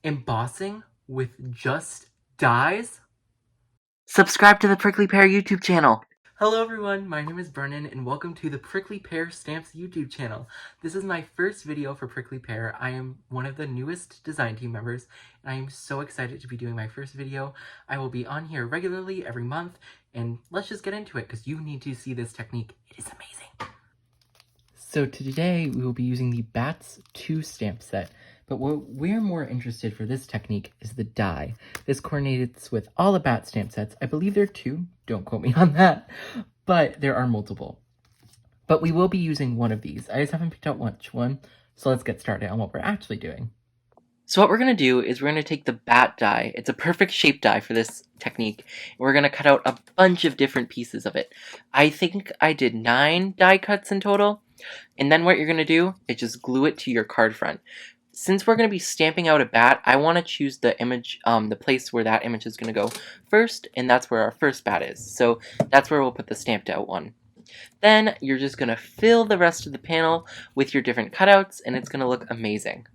Embossing with just dyes? Subscribe to the Prickly Pear YouTube channel. Hello everyone, my name is Brennan and welcome to the Prickly Pear Stamps YouTube channel. This is my first video for Prickly Pear. I am one of the newest design team members and I am so excited to be doing my first video. I will be on here regularly every month and let's just get into it because you need to see this technique. It is amazing. So today we will be using the Bats 2 stamp set. But what we're more interested for this technique is the die. This coordinates with all the Bat stamp sets. I believe there are 2, don't quote me on that, but there are multiple. But we will be using one of these. I just haven't picked out which one, so let's get started on what we're actually doing. So what we're going to do is we're going to take the bat die. It's a perfect shape die for this technique. We're going to cut out a bunch of different pieces of it. I think I did 9 die cuts in total. And then what you're going to do is just glue it to your card front. Since we're going to be stamping out a bat, I want to choose the image, the place where that image is going to go first, and that's where our first bat is. So that's where we'll put the stamped out one. Then you're just going to fill the rest of the panel with your different cutouts, and it's going to look amazing.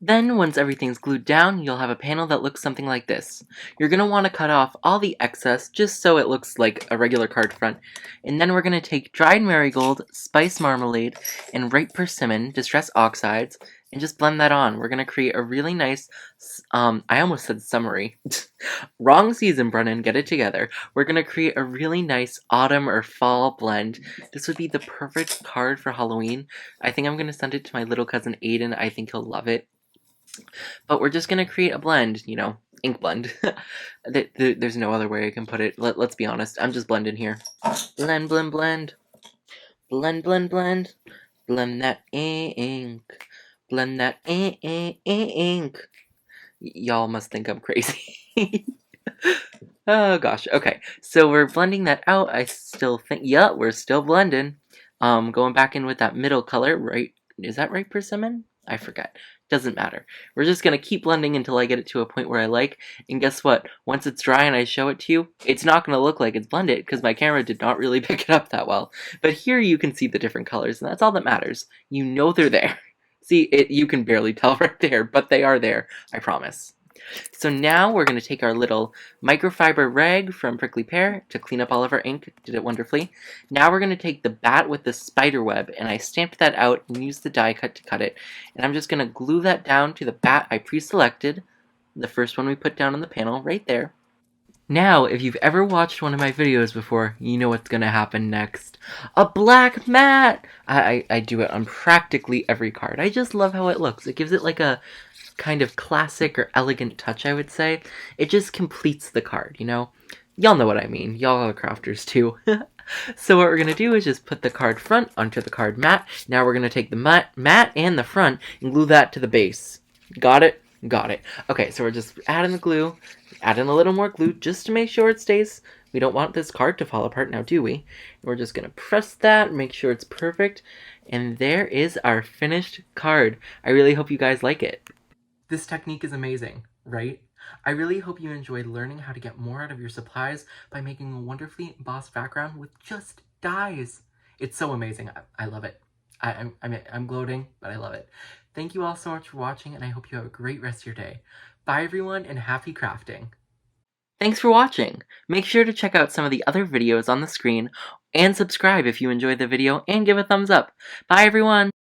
Then, once everything's glued down, you'll have a panel that looks something like this. You're going to want to cut off all the excess just so it looks like a regular card front. And then we're going to take dried marigold, spice marmalade, and ripe persimmon, distress oxides, and just blend that on. We're going to create a really nice, I almost said summary. Wrong season, Brennan, get it together. We're going to create a really nice autumn or fall blend. This would be the perfect card for Halloween. I think I'm going to send it to my little cousin Aiden. I think he'll love it. But we're just going to create a blend, you know, ink blend. There's no other way I can put it. Let's be honest. I'm just blending here. Blend, blend, blend. Blend, blend, blend. Blend that ink. Blend that ink. Y'all must think I'm crazy. Oh gosh. Okay. So we're blending that out. I still think, yeah, we're still blending. Going back in with that middle color, right? Is that right, persimmon? I forget. Doesn't matter. We're just going to keep blending until I get it to a point where I like. And guess what? Once it's dry and I show it to you, it's not going to look like it's blended because my camera did not really pick it up that well. But here you can see the different colors, and that's all that matters. You know they're there. See, you can barely tell right there, but they are there, I promise. So now we're going to take our little microfiber rag from Prickly Pear to clean up all of our ink. Did it wonderfully. Now we're going to take the bat with the spider web, and I stamped that out and used the die cut to cut it. And I'm just going to glue that down to the bat I pre-selected, the first one we put down on the panel right there. Now, if you've ever watched one of my videos before, you know what's going to happen next. A black mat! I do it on practically every card. I just love how it looks. It gives it like a kind of classic or elegant touch, I would say. It just completes the card, you know? Y'all know what I mean. Y'all are crafters too. So what we're going to do is just put the card front onto the card mat. Now we're going to take the mat and the front and glue that to the base. Got it? Got it. Okay, so we're just adding the glue, adding a little more glue just to make sure it stays. We don't want this card to fall apart now, do we? We're just going to press that, make sure it's perfect, and there is our finished card. I really hope you guys like it. This technique is amazing, right? I really hope you enjoyed learning how to get more out of your supplies by making a wonderfully embossed background with just dyes. It's so amazing. I love it. I'm gloating, but I love it. Thank you all so much for watching, and I hope you have a great rest of your day. Bye everyone, and happy crafting. Thanks for watching. Make sure to check out some of the other videos on the screen, and subscribe if you enjoyed the video, and give a thumbs up. Bye everyone!